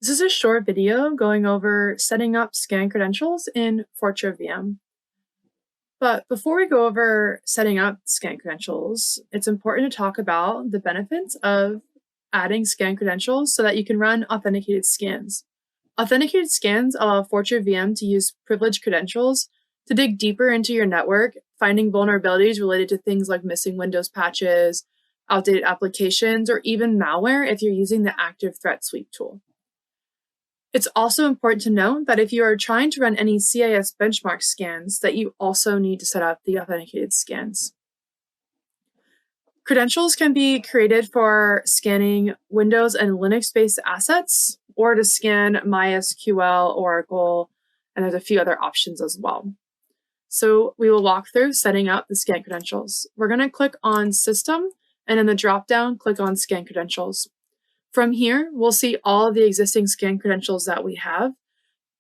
This is a short video going over setting up scan credentials in Fortra VM. But before we go over setting up scan credentials, it's important to talk about the benefits of adding scan credentials so that you can run authenticated scans. Authenticated scans allow Fortra VM to use privileged credentials to dig deeper into your network, finding vulnerabilities related to things like missing Windows patches, outdated applications, or even malware if you're using the Active Threat Sweep tool. It's also important to note that if you are trying to run any CIS benchmark scans, that you also need to set up the authenticated scans. Credentials can be created for scanning Windows and Linux-based assets, or to scan MySQL, Oracle, and there's a few other options as well. So we will walk through setting up the scan credentials. We're going to click on System, and in the dropdown, click on Scan Credentials. From here, we'll see all of the existing scan credentials that we have.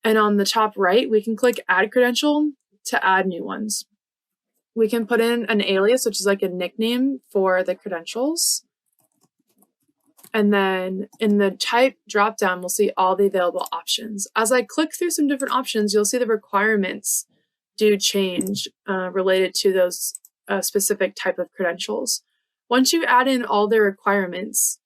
And on the top right, we can click Add Credential to add new ones. We can put in an alias, which is like a nickname for the credentials. And then in the type dropdown, we'll see all the available options. As I click through some different options, you'll see the requirements do change related to those specific type of credentials. Once you add in all the requirements,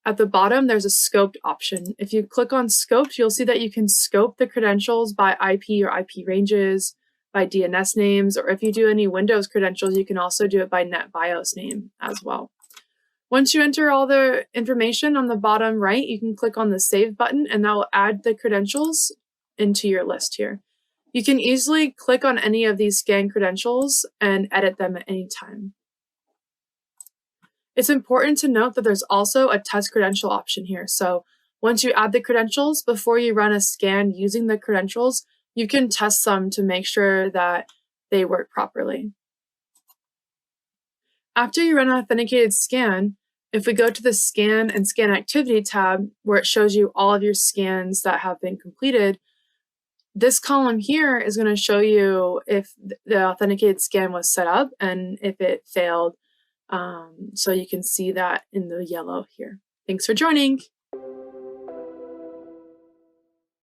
at the bottom, there's a scoped option. If you click on scoped, you'll see that you can scope the credentials by IP or IP ranges, by DNS names, or if you do any Windows credentials, you can also do it by NetBIOS name as well. Once you enter all the information on the bottom right, you can click on the Save button, and that will add the credentials into your list here. You can easily click on any of these scan credentials and edit them at any time. It's important to note that there's also a test credential option here. So once you add the credentials, before you run a scan using the credentials, you can test them to make sure that they work properly. After you run an authenticated scan, if we go to the Scan and Scan Activity tab, where it shows you all of your scans that have been completed, this column here is going to show you if the authenticated scan was set up and if it failed. So you can see that in the yellow here. Thanks for joining.